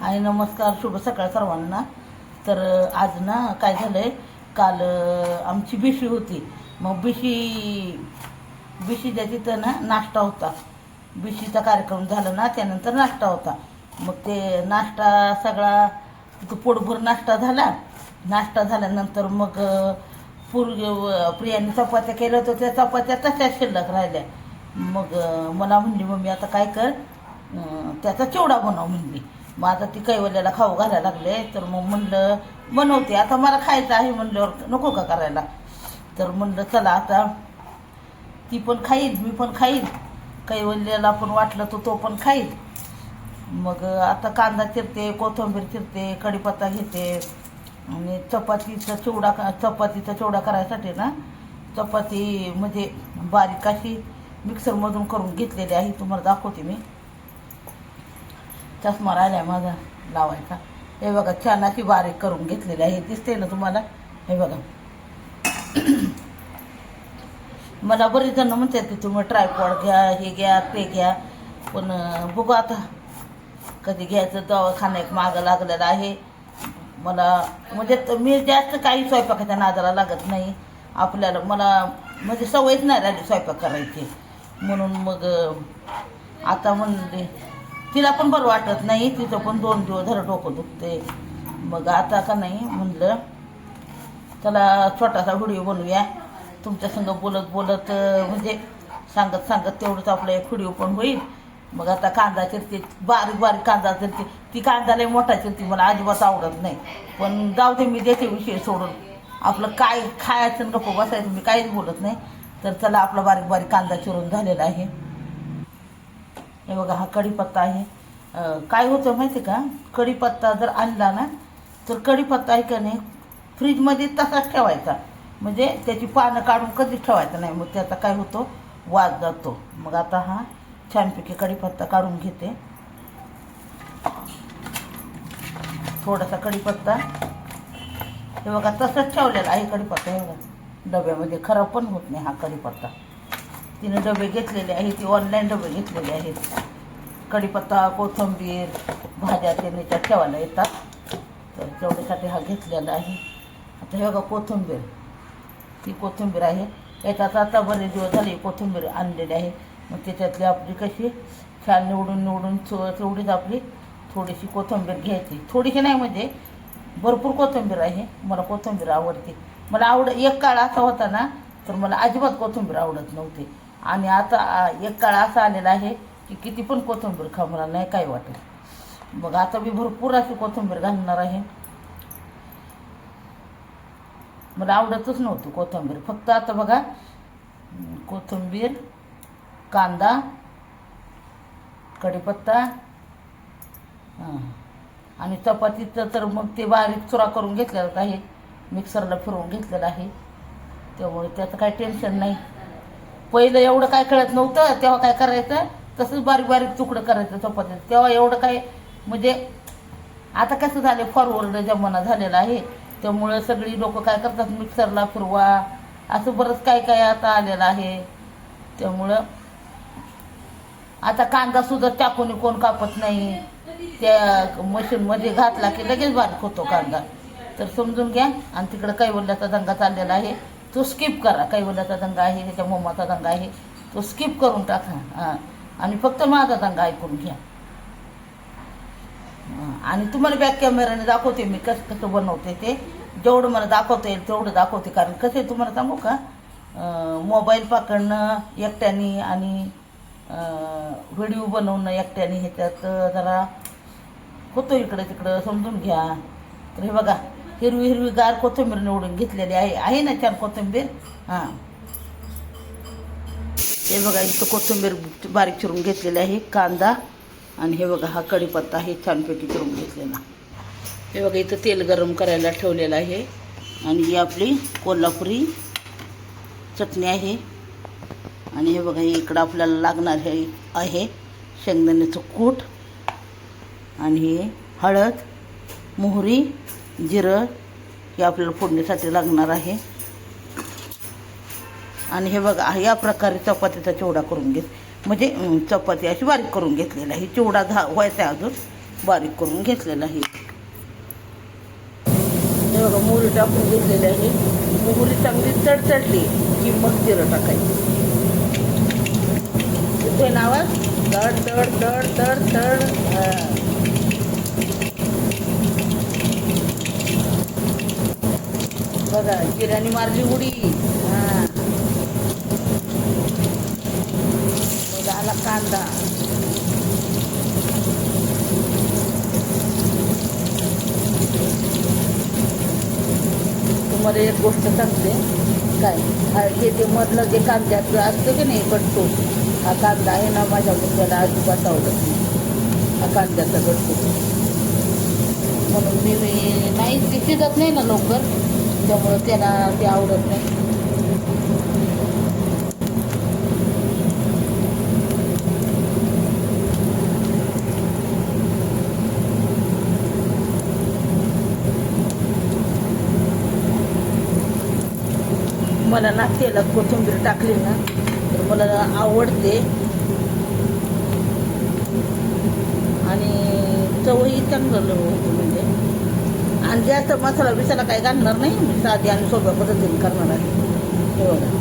हाय नमस्कार, शुभ सकाळ सर्वांना. तर आज ना काय झालंय, काल आमची बिशी होती. मग बिशीच्या तिथं ना नाश्ता होता. बिशीचा कार्यक्रम झाला ना, त्यानंतर नाश्ता होता. मग ते नाश्ता सगळा तिथं पोटभर नाश्ता झाला. नाश्ता झाल्यानंतर मग प्रियाने चपात्या केल्या होत्या, त्या चपात्या तशाच शिल्लक राहिल्या. मग मला म्हणली, मम्मी आता काय कर, त्याचा चिवडा बनव म्हणली. मग आता ती कैवल्याला खाऊ घालायला लागले. तर मग म्हणलं बनवते, आता मला खायचं आहे म्हणल्यावर नको का करायला. तर म्हणलं चला आता ती पण खाईल, मी पण खाईल, कैवल्याला पण वाटलं तर तो पण खाईल. मग आता कांदा चिरते, कोथिंबीर चिरते, कढीपत्ता घेते आणि चपातीचा चिवडा करायसाठी ना, चपाती म्हणजे बारीक अशी मिक्सरमधून करून घेतलेली आहे. तुम्हाला दाखवते मी. चष्मा राहिला माझा लावायचा. हे बघा, छान अशी बारीक करून घेतलेली आहे, दिसते ना तुम्हाला. हे बघा, मला बरेच जण म्हणतात की तुम्ही ट्रायपॉड घ्या, हे घ्या, ते घ्या, पण बघू आता कधी घ्यायचं. दवाखाना एक मागं लागलेला आहे मला. म्हणजे मी जास्त काही स्वयंपाकाच्या नादाला लागत नाही आपल्याला. मला म्हणजे सवयच नाही राहिली स्वयंपाक करायची. म्हणून मग आता म्हणले, तिला पण बरं वाटत नाही, तिचं पण 2 दिवस झालं डोकं दुखते. मग आता का नाही म्हणलं चला छोटासा व्हिडिओ बनवूया, तुमच्या संग बोलत बोलत, म्हणजे सांगत सांगत तेवढंच आपलं एक व्हिडिओ पण होईल. मग आता कांदा चिरते, बारीक बारीक कांदा चिरते. ती कांदा लई मोठा चिरते, मला अजिबात आवडत नाही. पण जाऊ दे, मी देते विषय सोडून. आपलं काय खायचं गप्प बसायचं, मी काहीच बोलत नाही. तर चला, आपला बारीक बारीक कांदा चिरून झालेला आहे. हे बघा, हा कढीपत्ता आहे. काय होतं माहिती का, कढीपत्ता जर आणला ना, तर कढीपत्ता आहे का नाही फ्रीजमध्ये तसाच ठेवायचा. म्हणजे त्याची पानं काढून कधीच ठेवायचं नाही, मग त्याचा काय होतो, वास जातो. मग आता हा छानपैकी कढीपत्ता काढून घेते. थोडासा कढीपत्ता, हे बघा तसंच ठेवलेला आहे कढीपत्ता. हे बघा, डब्यामध्ये खराब पण होत नाही हा कढीपत्ता. तिने डबे घेतलेले आहेत, ती ऑनलाईन डबे घेतलेले आहेत. कढीपत्ता, कोथिंबीर, भाज्या त्याच्या ठेवायला येतात, तर तेवढ्यासाठी हा घेतलेला आहे. आता हे बघा कोथिंबीर, ती कोथिंबीर आहे. याच्यात आता बरेच दिवस झाले कोथिंबीर आणलेली आहे. मग त्याच्यातली आपली कशी छान निवडून तेवढीच आपली थोडीशी कोथिंबीर घ्यायची. थोडीशी नाही, म्हणजे भरपूर कोथिंबीर आहे. मला कोथिंबीर आवडते. मला एक काळ असा होता ना, तर मला अजिबात कोथिंबीर आवडत नव्हती. आणि आता एक काळ असा आलेला आहे की किती पण कोथिंबीर खा, मला नाही काय वाटत. मग आता मी भरपूर अशी कोथिंबीर घालणार आहे. मला आवडतच नव्हती कोथिंबीर. फक्त आता बघा, कोथिंबीर, कांदा, कढीपत्ता, आणि चपातीचं तर मग ते बारीक चुरा करून घेतलेला आहे, मिक्सरला फिरवून घेतलेलं आहे. त्यामुळे त्याचं काही टेन्शन नाही. पहिलं एवढं काय कळत नव्हतं, तेव्हा काय करायचं, तसंच बारीक बारीक तुकडं करायचं चपातीचं. तेव्हा एवढं काय, म्हणजे आता कसं झालं, फॉरवर्ड जमाना झालेला आहे. त्यामुळं सगळी लोक काय करतात, मिक्सरला फिरवा, असं बरंच काय काय आता आलेलं आहे. त्यामुळं आता कांदासुद्धा चाकूने कोण कापत नाही, त्या मशीनमध्ये घातला की लगेच बारीक होतो कांदा. तर समजून घ्या. आणि तिकडं कैवल्याचा दंगा चाललेला आहे, तो स्किप करा. कैवल्याचा दंगा आहे, त्याच्या मम्माचा दंगा आहे, तो स्किप करून टाका. आणि फक्त माझा दंगा ऐकून घ्या. आणि तुम्हाला बॅक कॅमेराने दाखवते मी कसं कसं बनवते. ते जेवढं मला दाखवता येईल तेवढं दाखवते. कारण कसं आहे तुम्हाला सांगू का, मोबाईल पकडणं एकट्याने आणि व्हिडिओ बनवणं एकट्याने, ह्याच्यात जरा होतो इकडं तिकडं, समजून घ्या. तर हे बघा, हिरवी गार कोथिंबीर निवडून घेतलेली आहे ना छान कोथिंबीर. हां, हे बघा, इथं कोथिंबीर बारीक चिरून घेतलेली आहे, कांदा, आणि हे बघा हा कढीपत्ता आहे छानपैकी चिरून घेतलेला. हे बघा, इथं तेल गरम करायला ठेवलेलं आहे. आणि ही आपली कोल्हापुरी चटणी आहे. आणि हे बघा, इकडं आपल्याला लागणार आहे शेंगदाण्याचं कूट, आणि हे हळद, मोहरी, जिरं, हे आपल्याला फोडणीसाठी लागणार आहे. आणि हे बघा, या प्रकारे चपातीचा चिवडा करून घेत, म्हणजे चपाती अशी बारीक करून घेतलेला आहे. चिवडा व्हायचा अजून, बारीक करून घेतलेला आहे. हे बघा मोहरी टाकून घेतलेली आहे. मोहरी चांगली तडतडली की मग जिरं टाकायचं. येतोय ना आवाज? तड तड तड तड तड. बघा जिऱ्याने मारली उडी. बघा आला कांदा. तुम्हाला एक गोष्ट सांगते काय, हे ते मधलं जे कांद्याचं असतं की नाही कट्टू, हा कांदा आहे ना माझ्या मुलाला अजिबात आवडत नाही, हा कांद्याचा कट्टू. म्हणून मी नाही ते शिजत नाही ना लवकर, त्यामुळं त्याला ते आवडत नाही. मला ना तेलात कोथिंबीर टाकली ना तर मला आवडते आणि चवही चांगलं होतं म्हणजे. आणि जास्त मसाला बिसाला काही घालणार नाही, मी साधी आणि सोप्या पद्धतीने करणार आहे. हे बघा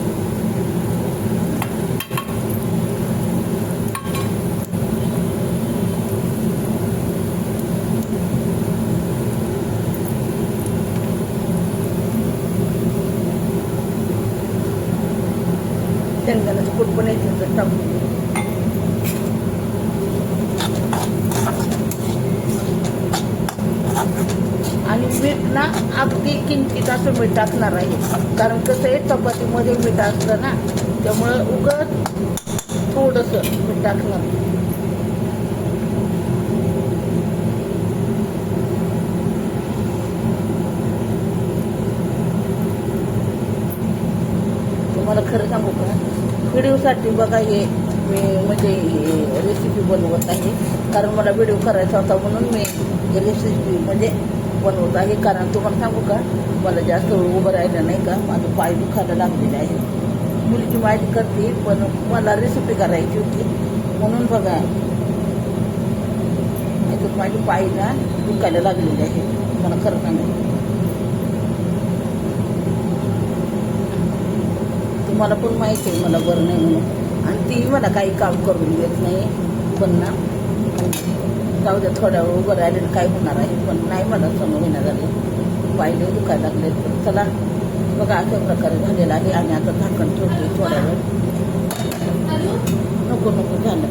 शेंगदाण्याचं कूट पण येते तर टाकून. आणि मीठ ना अगदी किंचित असं मीठ टाकणार आहे, कारण कसं आहे चपातीमध्ये मीठ असतं ना, त्यामुळं उगत थोडंसं मीठ टाकणार. तुम्हाला खरं सांगू का, व्हिडिओसाठी बघा हे मी म्हणजे रेसिपी बनवत आहे, कारण मला व्हिडिओ करायचा होता म्हणून मी रेसिपी म्हणजे बनवत आहे. कारण तुम्हाला सांगू का, मला जास्त उभं राहिलं नाही का, माझं पाय दुखायला लागलेलं आहे. मुलगी माझी करते पण मला रेसिपी करायची होती म्हणून बघा याच्यात माझी पाय ना दुखायला लागलेली आहे. मला खरं सांगू, तुम्हाला पण माहिती आहे मला बरं नाही म्हणून, आणि ती मला काही काम करून देत नाही. पण ना जाऊ द्या, थोड्या वेळ उभं राहिले काय होणार आहे, पण नाही मला समोर महिना झाले, पाहिले दुखायला लागले. तर चला बघा अशा प्रकारे झालेला आहे. आणि आता झाकण ठेवते थोड्या वेळ. नको नको झालं.